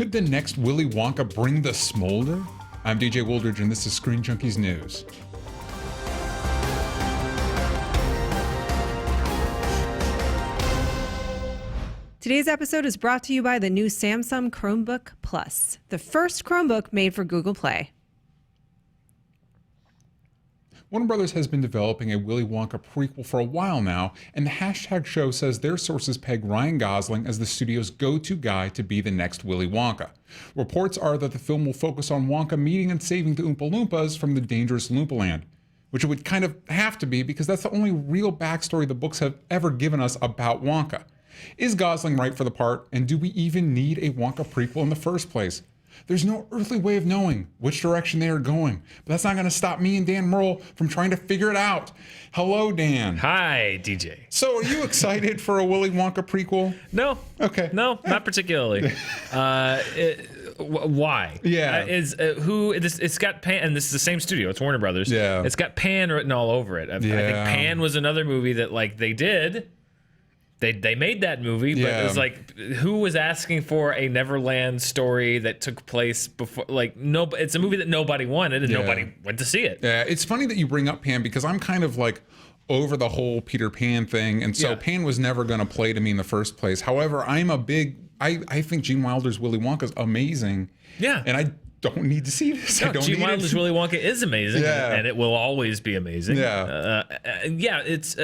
Could the next Willy Wonka bring the smolder? I'm DJ Wooldridge, and this is Screen Junkies News. Today's episode is brought to you by the new Samsung Chromebook Plus, the first Chromebook made for Google Play. Warner Brothers has been developing a Willy Wonka prequel for a while now, and the hashtag show says their sources peg Ryan Gosling as the studio's go-to guy to be the next Willy Wonka. Reports are that the film will focus on Wonka meeting and saving the Oompa Loompas from the dangerous Loompa Land, which it would kind of have to be because that's the only real backstory the books have ever given us about Wonka. Is Gosling right for the part, and do we even need a Wonka prequel in the first place? There's no earthly way of knowing which direction they are going, but that's not going to stop me and Dan Merle from trying to figure it out. Hello, Dan. Hi, DJ. So are you excited for a Willy Wonka prequel? No. Okay. No, not particularly. Why? Yeah. It's got Pan, and this is the same studio. It's Warner Brothers. Yeah. It's got Pan written all over it. I think Pan was another movie that they did. They made that movie, but it was like, who was asking for a Neverland story that took place before? It's a movie that nobody wanted, and nobody went to see it. Yeah, it's funny that you bring up Pan because I'm kind of over the whole Peter Pan thing, and so Pan was never going to play to me in the first place. However, I think Gene Wilder's Willy Wonka is amazing. Yeah, and I don't need to see this. No, Gene Wilder's Willy Wonka is amazing, and it will always be amazing. It's.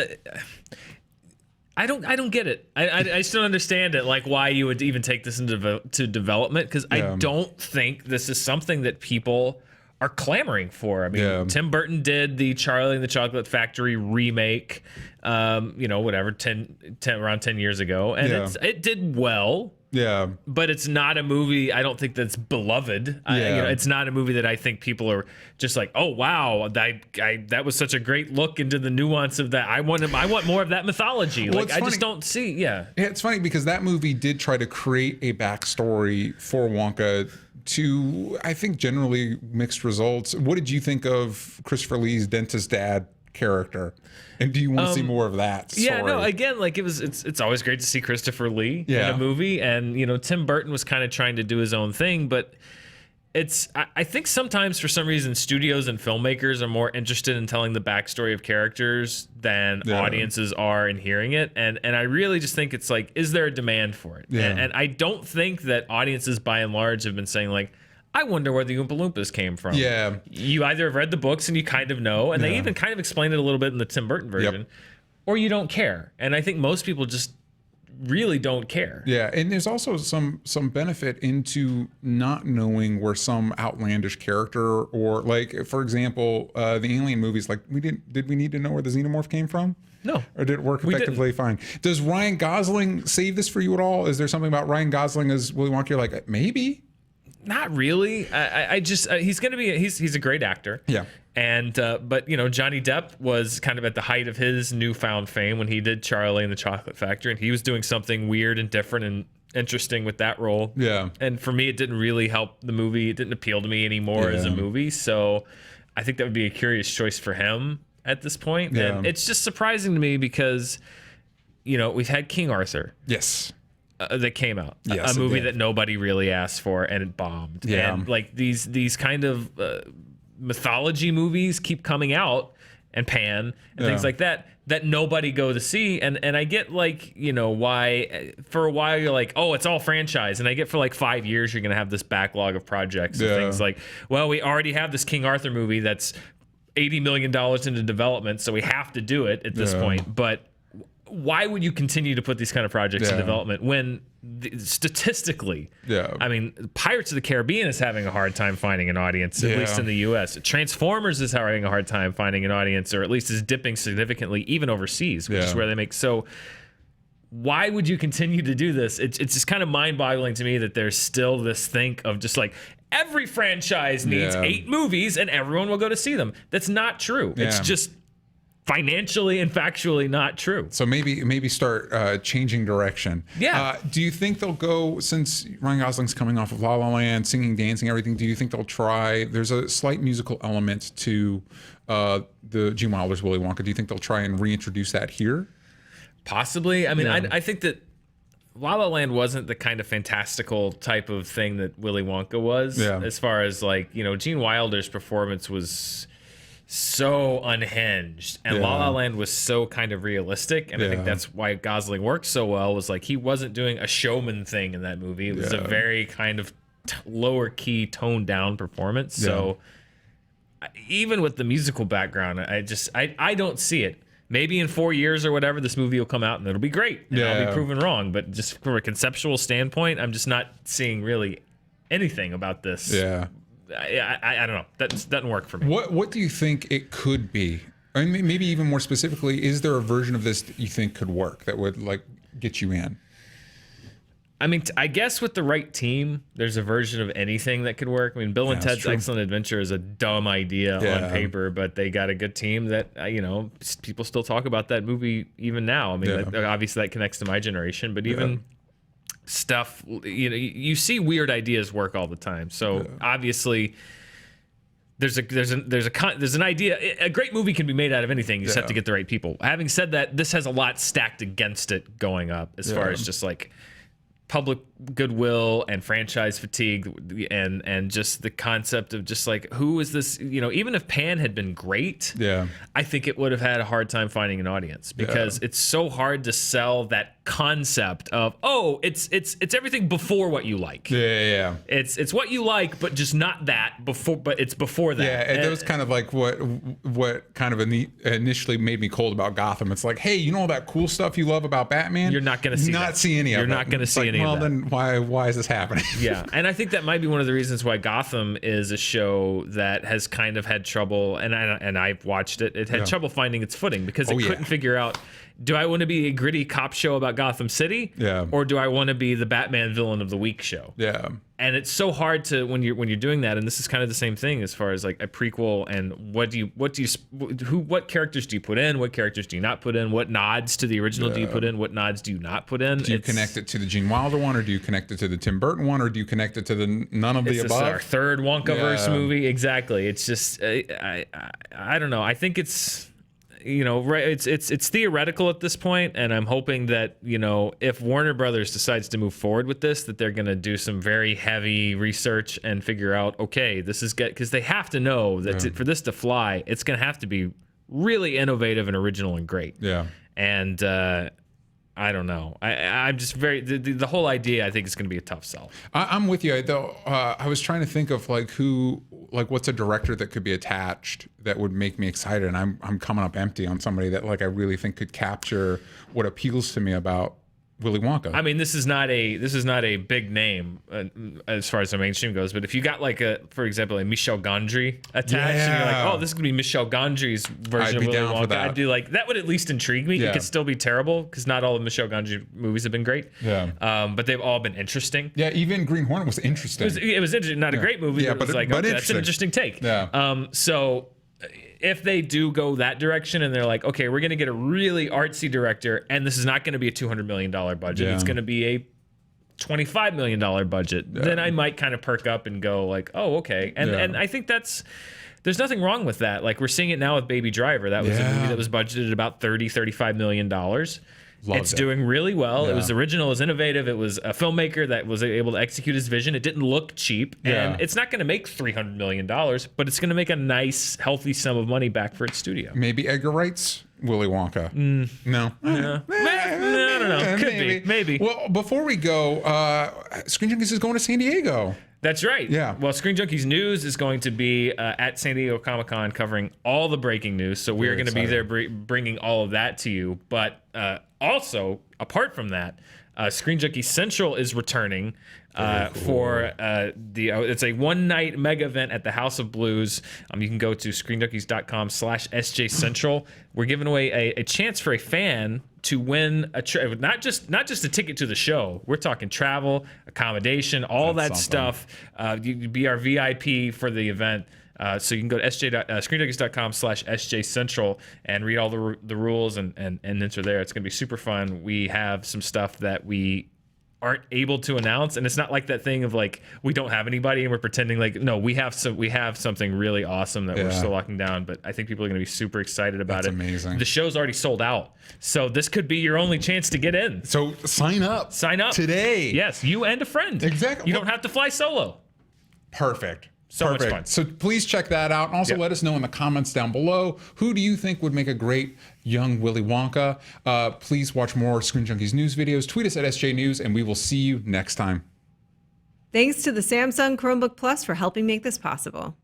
I don't get it. I just don't understand it. Why you would even take this into development, because I don't think this is something that people are clamoring for. I mean, Tim Burton did the Charlie and the Chocolate Factory remake, around 10 years ago, and it did well. Yeah, but it's not a movie I don't think that's beloved. It's not a movie that I think people are just like, oh wow, that was such a great look into the nuance of that. I want more of that mythology. Well, I just don't see. Yeah, it's funny because that movie did try to create a backstory for Wonka to, I think, generally mixed results. What did you think of Christopher Lee's dentist dad character, and do you want to see more of that story? Again, it's always great to see Christopher Lee in a movie, and Tim Burton was kind of trying to do his own thing, but I think sometimes for some reason studios and filmmakers are more interested in telling the backstory of characters than audiences are in hearing it, and I really just think it's is there a demand for it? And I don't think that audiences by and large have been saying I wonder where the Oompa Loompas came from. Yeah. You either have read the books and you kind of know, and they even kind of explain it a little bit in the Tim Burton version, or you don't care. And I think most people just really don't care. Yeah, and there's also some benefit into not knowing where some outlandish character, or for example, the Alien movies, did we need to know where the xenomorph came from? No. Or did it work effectively fine? Does Ryan Gosling save this for you at all? Is there something about Ryan Gosling as Willy Wonka you're maybe? Not really. I just he's gonna be he's a great actor. Yeah. And but Johnny Depp was kind of at the height of his newfound fame when he did Charlie and the Chocolate Factory, and he was doing something weird and different and interesting with that role. Yeah. And for me, it didn't really help the movie. It didn't appeal to me anymore as a movie. So I think that would be a curious choice for him at this point. Yeah. And it's just surprising to me because we've had King Arthur. Yes. That came out, a movie that nobody really asked for, and it bombed. Yeah. And these kind of mythology movies keep coming out, and Pan and things like that nobody go to see. And I get why for a while you're oh, it's all franchise, and I get for 5 years you're gonna have this backlog of projects and things well, we already have this King Arthur movie that's $80 million into development, so we have to do it at this point. But why would you continue to put these kind of projects in development when statistically, I mean, Pirates of the Caribbean is having a hard time finding an audience, at least in the US. Transformers is having a hard time finding an audience, or at least is dipping significantly even overseas, which is where they make. So why would you continue to do this? It's just kind of mind-boggling to me that there's still this think of just every franchise needs 8 movies and everyone will go to see them. That's not true. It's just financially and factually not true. So maybe start changing direction. Yeah. Do you think they'll go, since Ryan Gosling's coming off of La La Land, singing, dancing, everything, do you think they'll try, there's a slight musical element to the Gene Wilder's Willy Wonka. Do you think they'll try and reintroduce that here? Possibly. I mean, I think that La La Land wasn't the kind of fantastical type of thing that Willy Wonka was. Yeah. As far as like, Gene Wilder's performance was so unhinged, and La La Land was so kind of realistic, and I think that's why Gosling worked so well. Was like he wasn't doing a showman thing in that movie. It was a very kind of lower key, toned down performance. So even with the musical background, I don't see it. Maybe in 4 years or whatever, this movie will come out and it'll be great, and I'll be proven wrong. But just from a conceptual standpoint, I'm just not seeing really anything about this. Yeah. I don't know. That doesn't work for me. What do you think it could be? I mean, maybe even more specifically, is there a version of this that you think could work that would like get you in? I mean, I guess with the right team, there's a version of anything that could work. I mean, Bill and Ted's Excellent Adventure is a dumb idea on paper, but they got a good team that, people still talk about that movie even now. I mean, obviously that connects to my generation, but even stuff, you see weird ideas work all the time. So obviously there's an idea. A great movie can be made out of anything. You just have to get the right people. Having said that, this has a lot stacked against it going up as far as just like public goodwill and franchise fatigue, and just the concept of just like, who is this? Even if Pan had been great, I think it would have had a hard time finding an audience, because it's so hard to sell that concept of, it's everything before what you like. It's what you like, but just not that before, but it's before that. And that was kind of like what kind of initially made me cold about Gotham. It's like, hey, all that cool stuff you love about Batman? You're not going to see any of it. You're not going to see any of that. Well, then why is this happening? And I think that might be one of the reasons why Gotham is a show that has kind of had trouble, and I've watched it. It had trouble finding its footing, because it couldn't figure out, do I want to be a gritty cop show about Gotham City? Or do I want to be the Batman villain of the week show? And it's so hard to, when you're doing that, and this is kind of the same thing as far as like a prequel, and what characters do you put in? What characters do you not put in? What nods to the original do you put in? What nods do you not put in? Do you connect it to the Gene Wilder one, or do you connect it to the Tim Burton one, or do you connect it to the none of the above? This is our third Wonkaverse movie. Exactly. It's just, I don't know. I think it's, it's theoretical at this point, and I'm hoping that, if Warner Brothers decides to move forward with this, that they're going to do some very heavy research and figure out, okay, this is good, because they have to know that for this to fly, it's going to have to be really innovative and original and great. And I don't know. I'm just the whole idea, I think, is going to be a tough sell. I'm with you, though. I was trying to think of what's a director that could be attached that would make me excited, and I'm coming up empty on somebody that I really think could capture what appeals to me about Willy Wonka. I mean, this is not a big name as far as the mainstream goes, but if you got for example, a Michel Gondry attached, and you're like, oh, this is gonna be Michel Gondry's version of Willy Wonka, I'd be like, that would at least intrigue me. It could still be terrible, because not all of Michel Gondry movies have been great. But they've all been interesting. Even Green Hornet was interesting. It was interesting, not a great movie, but it was like, okay, that's an interesting take. So if they do go that direction, and they're like, okay, we're going to get a really artsy director, and this is not going to be a $200 million budget, it's going to be a $25 million budget, then I might kind of perk up and go like, oh, okay. And I think there's nothing wrong with that. Like, we're seeing it now with Baby Driver. That was a movie that was budgeted about $35 million. It's doing really well. It was original, it was innovative. It was a filmmaker that was able to execute his vision. It didn't look cheap, and it's not going to make $300 million, but it's going to make a nice, healthy sum of money back for its studio. Maybe Edgar Wright's Willy Wonka. No. I don't know. Could be. Well, before we go, Screen Junkies is going to San Diego. That's right. Well, Screen Junkies News is going to be at San Diego Comic-Con covering all the breaking news. So we are going to be there bringing all of that to you. But also, apart from that, Screen Junkies Central is returning for it's a one-night mega event at the House of Blues. You can go to ScreenJunkies.com/SJ Central. We're giving away a chance for a fan to win not just a ticket to the show. We're talking travel, accommodation, all that stuff. You be our VIP for the event. So you can go to ScreenJunkies.com/SJ Central and read all the rules and enter there. It's going to be super fun. We have some stuff that we aren't able to announce, and it's not like that thing of like we don't have anybody and we're pretending like no, we have something really awesome that we're still locking down. But I think people are going to be super excited about it. Amazing. The show's already sold out, so this could be your only chance to get in. So sign up today. Yes, you and a friend. Exactly. You don't have to fly solo. Perfect. So much fun. So please check that out. And also let us know in the comments down below, who do you think would make a great young Willy Wonka? Please watch more Screen Junkies news videos. Tweet us at SJ News, and we will see you next time. Thanks to the Samsung Chromebook Plus for helping make this possible.